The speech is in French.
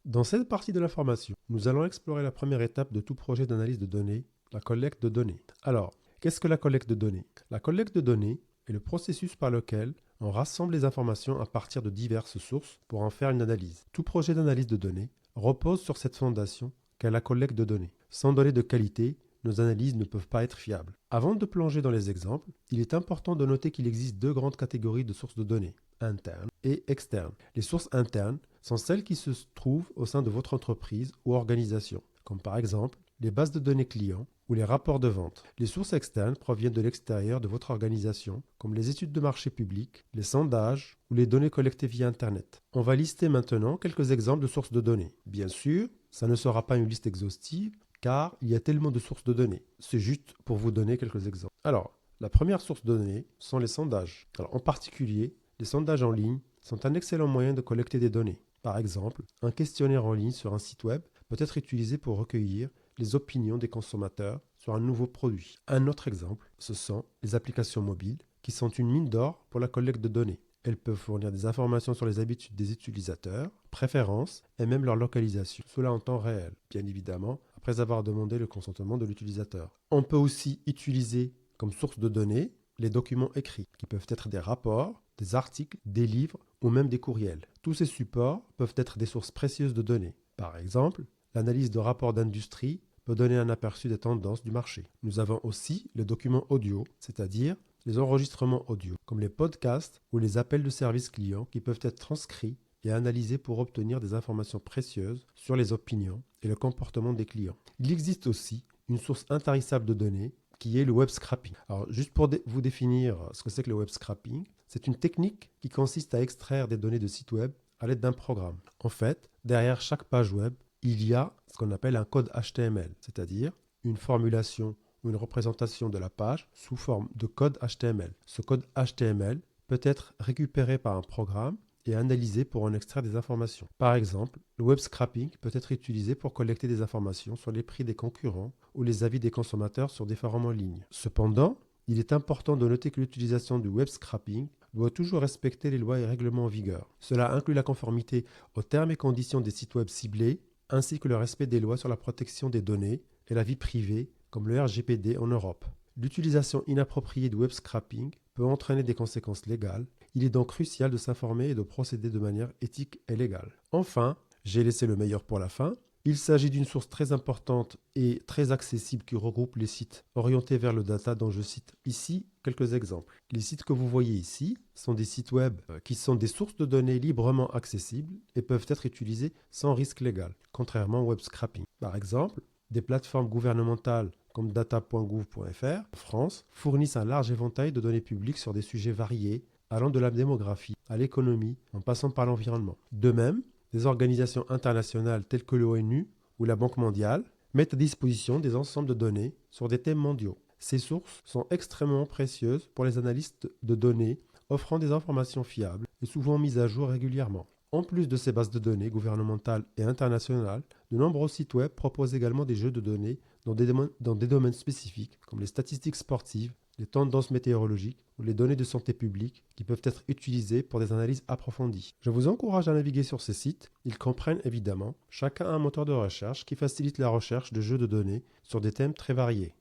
Dans cette partie de la formation, nous allons explorer la première étape de tout projet d'analyse de données, la collecte de données. Alors, qu'est-ce que la collecte de données? La collecte de données est le processus par lequel on rassemble les informations à partir de diverses sources pour en faire une analyse. Tout projet d'analyse de données repose sur cette fondation qu'est la collecte de données. Sans données de qualité, nos analyses ne peuvent pas être fiables. Avant de plonger dans les exemples, il est important de noter qu'il existe deux grandes catégories de sources de données, internes et externes. Les sources internes sont celles qui se trouvent au sein de votre entreprise ou organisation, comme par exemple les bases de données clients ou les rapports de vente. Les sources externes proviennent de l'extérieur de votre organisation, comme les études de marché public, les sondages ou les données collectées via Internet. On va lister maintenant quelques exemples de sources de données. Bien sûr, ça ne sera pas une liste exhaustive, car il y a tellement de sources de données. C'est juste pour vous donner quelques exemples. Alors, la première source de données sont les sondages. Alors, en particulier, les sondages en ligne sont un excellent moyen de collecter des données. Par exemple, un questionnaire en ligne sur un site web peut être utilisé pour recueillir les opinions des consommateurs sur un nouveau produit. Un autre exemple, ce sont les applications mobiles qui sont une mine d'or pour la collecte de données. Elles peuvent fournir des informations sur les habitudes des utilisateurs, préférences et même leur localisation. Cela en temps réel, bien évidemment, après avoir demandé le consentement de l'utilisateur. On peut aussi utiliser comme source de données les documents écrits, qui peuvent être des rapports, des articles, des livres ou même des courriels. Tous ces supports peuvent être des sources précieuses de données. Par exemple, l'analyse de rapports d'industrie peut donner un aperçu des tendances du marché. Nous avons aussi les documents audio, c'est-à-dire les enregistrements audio, comme les podcasts ou les appels de service clients qui peuvent être transcrits et analysés pour obtenir des informations précieuses sur les opinions et le comportement des clients. Il existe aussi une source intarissable de données qui est le web scrapping. Alors, juste pour vous définir ce que c'est que le web scrapping, c'est une technique qui consiste à extraire des données de sites web à l'aide d'un programme. En fait, derrière chaque page web, il y a ce qu'on appelle un code HTML, c'est-à-dire une formulation ou une représentation de la page sous forme de code HTML. Ce code HTML peut être récupéré par un programme et analysé pour en extraire des informations. Par exemple, le web scrapping peut être utilisé pour collecter des informations sur les prix des concurrents ou les avis des consommateurs sur des forums en ligne. Cependant, il est important de noter que l'utilisation du web scrapping doit toujours respecter les lois et règlements en vigueur. Cela inclut la conformité aux termes et conditions des sites web ciblés, ainsi que le respect des lois sur la protection des données et la vie privée, comme le RGPD en Europe. L'utilisation inappropriée du web scrapping peut entraîner des conséquences légales. Il est donc crucial de s'informer et de procéder de manière éthique et légale. Enfin, j'ai laissé le meilleur pour la fin. Il s'agit d'une source très importante et très accessible qui regroupe les sites orientés vers le data dont je cite ici quelques exemples. Les sites que vous voyez ici sont des sites web qui sont des sources de données librement accessibles et peuvent être utilisés sans risque légal, contrairement au web scrapping. Par exemple, des plateformes gouvernementales comme data.gouv.fr en France fournissent un large éventail de données publiques sur des sujets variés, allant de la démographie à l'économie en passant par l'environnement. De même, des organisations internationales telles que l'ONU ou la Banque mondiale mettent à disposition des ensembles de données sur des thèmes mondiaux. Ces sources sont extrêmement précieuses pour les analystes de données, offrant des informations fiables et souvent mises à jour régulièrement. En plus de ces bases de données gouvernementales et internationales, de nombreux sites web proposent également des jeux de données dans des domaines spécifiques, comme les statistiques sportives, les tendances météorologiques ou les données de santé publique qui peuvent être utilisées pour des analyses approfondies. Je vous encourage à naviguer sur ces sites. Ils comprennent évidemment chacun un moteur de recherche qui facilite la recherche de jeux de données sur des thèmes très variés.